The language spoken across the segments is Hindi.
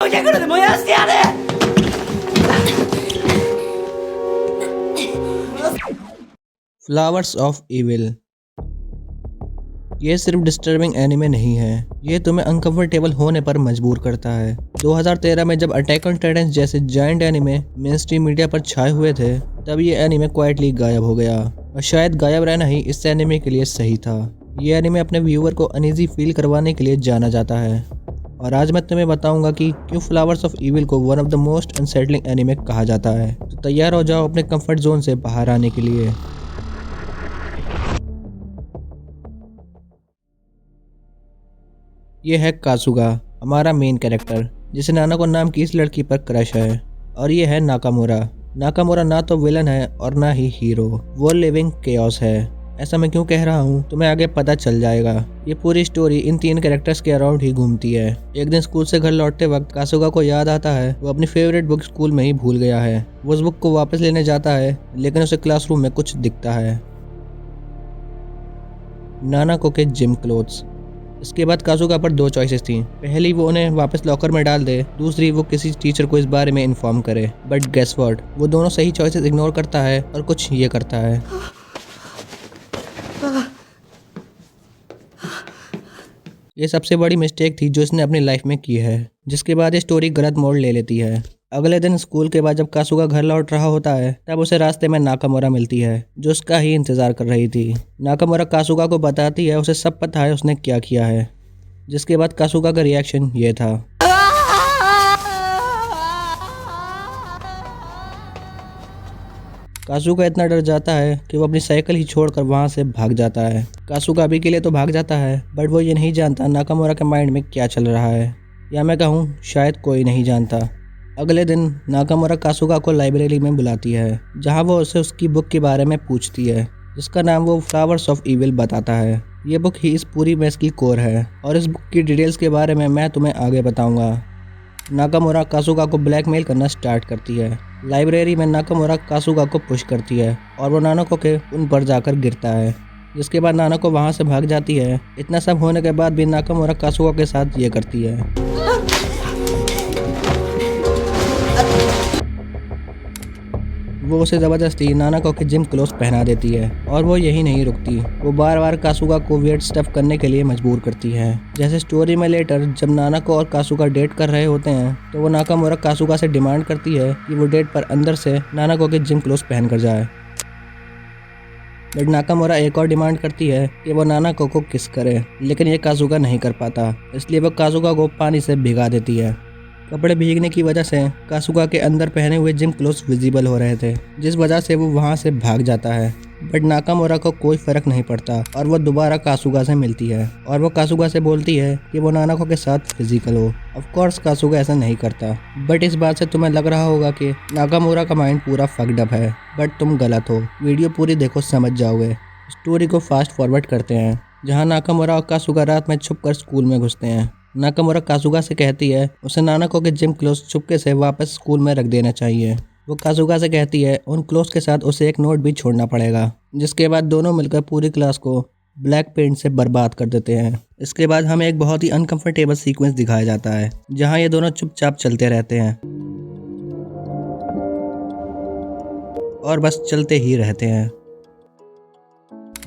객으로 모여야 돼. Flowers of evil. ये सिर्फ डिस्टर्बिंग एनिमे नहीं है, ये तुम्हें अनकंफर्टेबल होने पर मजबूर करता है। 2013 में जब अटैक ऑन टाइटंस जैसे giant anime main stream media पर छाए हुए थे, तब ये एनिमे क्वाइटली गायब हो गया। और शायद गायब रहना ही इस एनिमे के लिए सही था। ये एनिमे अपने व्यूअर को अनईजी फील करवाने के लिए जाना जाता है। और आज मैं तुम्हें बताऊंगा कि क्यों फ्लावर्स ऑफ इविल को one of the most unsettling anime कहा जाता है। तो तैयार हो जाओ अपने कंफर्ट जोन से बाहर आने के लिए। ये है कासुगा, हमारा मेन कैरेक्टर, जिसे नानाको नाम की इस लड़की पर क्रश है। और ये है नाकामुरा। नाकामुरा ना तो विलन है और ना ही हीरो, वो लिविंग केओस है। ऐसा मैं क्यों कह रहा हूँ तुम्हें आगे पता चल जाएगा। ये पूरी स्टोरी इन तीन कैरेक्टर्स के अराउंड ही घूमती है। एक दिन स्कूल से घर लौटते वक्त कासुगा को याद आता है वो अपनी फेवरेट बुक स्कूल में ही भूल गया है। वो उस बुक को वापस लेने जाता है, लेकिन उसे क्लासरूम में कुछ दिखता है, नानाको के जिम क्लोथ्स। इसके बाद कासुगा पर दो चॉइसेस थी। पहली वो उन्हें वापस लॉकर में डाल दे, दूसरी वो किसी टीचर को इस बारे में इन्फॉर्म करे। बट गेस व्हाट, वो दोनों सही चॉइसेस इग्नोर करता है और कुछ ये करता है। ये सबसे बड़ी मिस्टेक थी जो इसने अपनी लाइफ में की है, जिसके बाद ये स्टोरी गलत मोड़ ले लेती है। अगले दिन स्कूल के बाद जब कासुगा घर लौट रहा होता है, तब उसे रास्ते में नाकामुरा मिलती है, जो उसका ही इंतजार कर रही थी। नाकामुरा कासुगा को बताती है उसे सब पता है उसने क्या किया है, जिसके बाद कासुगा का रिएक्शन ये था। कासुगा इतना डर जाता है कि वो अपनी साइकिल ही छोड़कर वहां से भाग जाता है। कासुगा अभी के लिए तो भाग जाता है, बट वो ये नहीं जानता नाकामुरा के माइंड में क्या चल रहा है, या मैं कहूँ शायद कोई नहीं जानता। अगले दिन नाकामुरा कासुगा को लाइब्रेरी में बुलाती है, जहाँ वो उसे उसकी बुक के बारे में पूछती है, जिसका नाम वो फ्लावर्स ऑफ इविल बताता है। ये बुक ही इस पूरी मैस की कोर है, और इस बुक की डिटेल्स के बारे में मैं तुम्हें आगे बताऊंगा। नाकामुरा कासुगा को ब्लैकमेल करना स्टार्ट करती है। लाइब्रेरी में नाकामुरा कासुगा को पुश करती है और वो नानाको के उन पर जाकर गिरता है, जिसके बाद नानाको वहां से भाग जाती है। इतना सब होने के बाद भी नाकामुरा कासुगा के साथ ये करती है। वो उसे ज़बरदस्ती नानाको के जिम क्लोथ्स पहना देती है, और वो यही नहीं रुकती, वो बार बार कासुगा को वियर्ड स्टफ करने के लिए मजबूर करती है। जैसे स्टोरी में लेटर जब नानाको और कासुगा डेट कर रहे होते हैं, तो वो नाकामुरा कासुगा से डिमांड करती है कि वो डेट पर अंदर से नानाको के जिम क्लोथ्स पहन कर जाए। बट नाकामुरा एक और डिमांड करती है कि वो नानाको को किस करे, लेकिन ये कासुगा नहीं कर पाता, इसलिए वो कासुगा को पानी से भिगा देती है। कपड़े भीगने की वजह से कासुगा के अंदर पहने हुए जिम क्लोथ्स विजिबल हो रहे थे, जिस वजह से वो वहां से भाग जाता है। बट नाकामुरा को कोई फर्क नहीं पड़ता और वो दोबारा कासुगा से मिलती है, और वो कासुगा से बोलती है कि वो नानाको के साथ फिजिकल हो। ऑफ कोर्स कासुगा ऐसा नहीं करता, बट इस बात से तुम्हें लग रहा होगा कि नाकामुरा का माइंड पूरा फक्ड अप है, बट तुम गलत हो। वीडियो पूरी देखो, समझ जाओगे। स्टोरी को फास्ट फॉरवर्ड करते हैं, जहाँ नाकामुरा और कासुगा रात में छुपकर स्कूल में घुसते हैं। नाकामुरा कासुगा से कहती है उसे नानाको के जिम क्लोथ्स चुपके से वापस स्कूल में रख देना चाहिए। वो कासुगा से कहती है उन क्लोथ्स के साथ उसे एक नोट भी छोड़ना पड़ेगा, जिसके बाद दोनों मिलकर पूरी क्लास को ब्लैक पेंट से बर्बाद कर देते हैं। इसके बाद हमें एक बहुत ही अनकंफर्टेबल सीक्वेंस दिखाया जाता है, जहाँ ये दोनों चुपचाप चलते रहते हैं और बस चलते ही रहते हैं।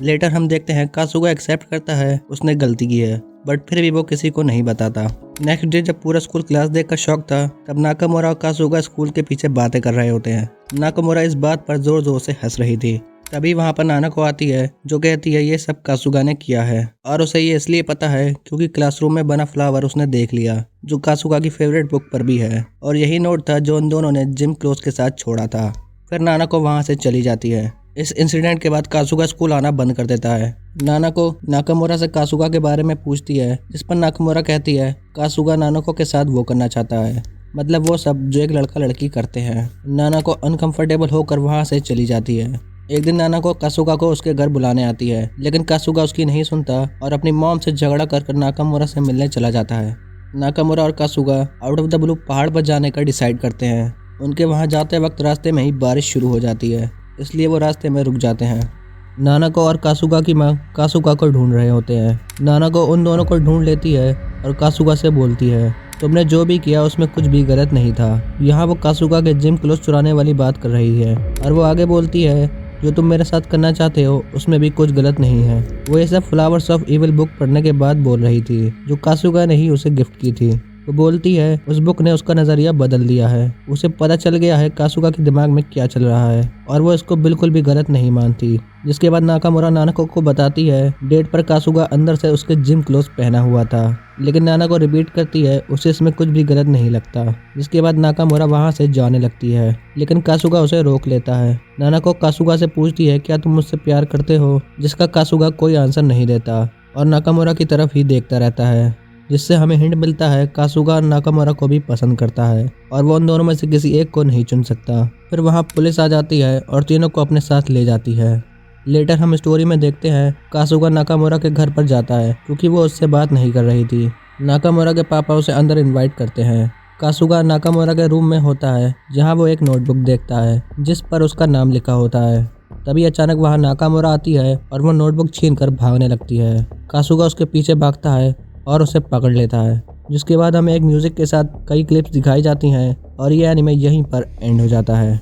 लेटर हम देखते हैं कासुगा एक्सेप्ट करता है उसने गलती की है, बट फिर भी वो किसी को नहीं बताता। नेक्स्ट डे जब पूरा स्कूल क्लास देखकर शॉक था, तब नाकामुरा और कासुगा स्कूल के पीछे बातें कर रहे होते हैं। नाकामुरा इस बात पर जोर जोर से हंस रही थी। तभी वहाँ पर नानाको आती है, जो कहती है ये सब कासुगा ने किया है, और उसे ये इसलिए पता है क्योंकि क्लासरूम में बना फ्लावर उसने देख लिया, जो कासुगा की फेवरेट बुक पर भी है, और यही नोट था जो उन दोनों ने जिम क्लोथ्स के साथ छोड़ा था। फिर नानाको वहाँ से चली जाती है। इस इंसिडेंट के बाद कासुगा स्कूल आना बंद कर देता है। नानाको नाकामुरा से कासुगा के बारे में पूछती है, जिस पर नाकामुरा कहती है कासुगा नानाको के साथ वो करना चाहता है, मतलब वो सब जो एक लड़का लड़की करते हैं। नानाको अनकंफर्टेबल होकर वहाँ से चली जाती है। एक दिन नानाको कासुगा को उसके घर बुलाने आती है, लेकिन कासुगा उसकी नहीं सुनता और अपनी मॉम से झगड़ा कर नाकामुरा से मिलने चला जाता है। नाकामुरा और कासुगा आउट ऑफ द ब्लू पहाड़ पर जाने का डिसाइड करते हैं। उनके वहाँ जाते वक्त रास्ते में ही बारिश शुरू हो जाती है, इसलिए वो रास्ते में रुक जाते हैं। नानाको और कासुगा की माँ कासुगा को ढूंढ रहे होते हैं। नानाको उन दोनों को ढूंढ लेती है और कासुगा से बोलती है तुमने जो भी किया उसमें कुछ भी गलत नहीं था। यहाँ वो कासुगा के जिम क्लोथ चुराने वाली बात कर रही है और वो आगे बोलती है जो तुम मेरे साथ करना चाहते हो उसमें भी कुछ गलत नहीं है। वो ये सब फ्लावर्स ऑफ इविल बुक पढ़ने के बाद बोल रही थी जो कासुगा ने ही उसे गिफ्ट की थी। वो बोलती है उस बुक ने उसका नज़रिया बदल दिया है। उसे पता चल गया है कासुगा के दिमाग में क्या चल रहा है और वो इसको बिल्कुल भी गलत नहीं मानती। जिसके बाद नाकामुरा नानाको को बताती है डेट पर कासुगा अंदर से उसके जिम क्लोथ्स पहना हुआ था, लेकिन नानाको रिपीट करती है उसे इसमें कुछ भी गलत नहीं लगता। जिसके बाद नाकामुरा वहाँ से जाने लगती है, लेकिन कासुगा उसे रोक लेता है। नानाको कासुगा से पूछती है क्या तुम मुझसे प्यार करते हो, जिसका कासुगा कोई आंसर नहीं देता और नाकामुरा की तरफ ही देखता रहता है, जिससे हमें हिंट मिलता है कासुगा नाकामुरा को भी पसंद करता है और वो उन दोनों में से किसी एक को नहीं चुन सकता। फिर वहाँ पुलिस आ जाती है और तीनों को अपने साथ ले जाती है। लेटर हम स्टोरी में देखते हैं कासुगा नाकामुरा के घर पर जाता है क्योंकि वो उससे बात नहीं कर रही थी। नाकामुरा के पापा उसे अंदर इनवाइट करते हैं। कासुगा नाकामुरा के रूम में होता है जहाँ वो एक नोटबुक देखता है जिस पर उसका नाम लिखा होता है। तभी अचानक वहाँ नाकामुरा आती है और वो नोटबुक छीनकर भागने लगती है। कासुगा उसके पीछे भागता है और उसे पकड़ लेता है। जिसके बाद हमें एक म्यूजिक के साथ कई क्लिप्स दिखाई जाती हैं और ये एनिमे यहीं पर एंड हो जाता है।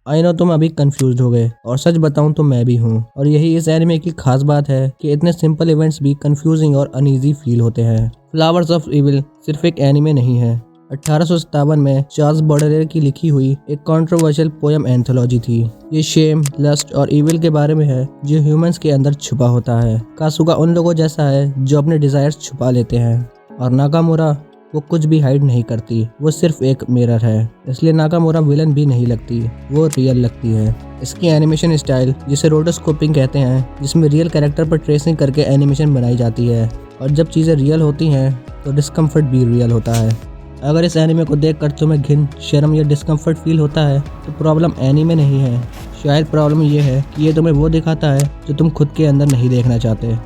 आई नो तुम अभी कंफ्यूज हो गए और सच बताऊं तो मैं भी हूँ, और यही इस एनिमे की खास बात है कि इतने सिंपल इवेंट्स भी कंफ्यूजिंग और अनईजी फील होते हैं। फ्लावर्स ऑफ इविल सिर्फ एक एनिमे नहीं है, 1857 में चार्ल्स बॉडेलेयर की लिखी हुई एक कंट्रोवर्शियल पोयम एंथोलॉजी थी। ये शेम, लस्ट और इविल के बारे में है जो ह्यूमंस के अंदर छुपा होता है। कासुगा उन लोगों जैसा है जो अपने डिजायर्स छुपा लेते हैं और नाकामुरा वो कुछ भी हाइड नहीं करती, वो सिर्फ एक मिरर है। इसलिए नाकामुरा विलन भी नहीं लगती, वो रियल लगती है। इसकी एनिमेशन स्टाइल जिसे रोटोस्कोपिंग कहते हैं, जिसमें रियल कैरेक्टर पर ट्रेसिंग करके एनिमेशन बनाई जाती है, और जब चीज़ें रियल होती हैं तो डिस्कम्फर्ट भी रियल होता है। अगर इस एनिमे को देखकर तुम्हें घिन, शर्म या डिस्कम्फर्ट फील होता है तो प्रॉब्लम एनिमे नहीं है, शायद प्रॉब्लम ये है कि ये तुम्हें वो दिखाता है जो तुम खुद के अंदर नहीं देखना चाहते।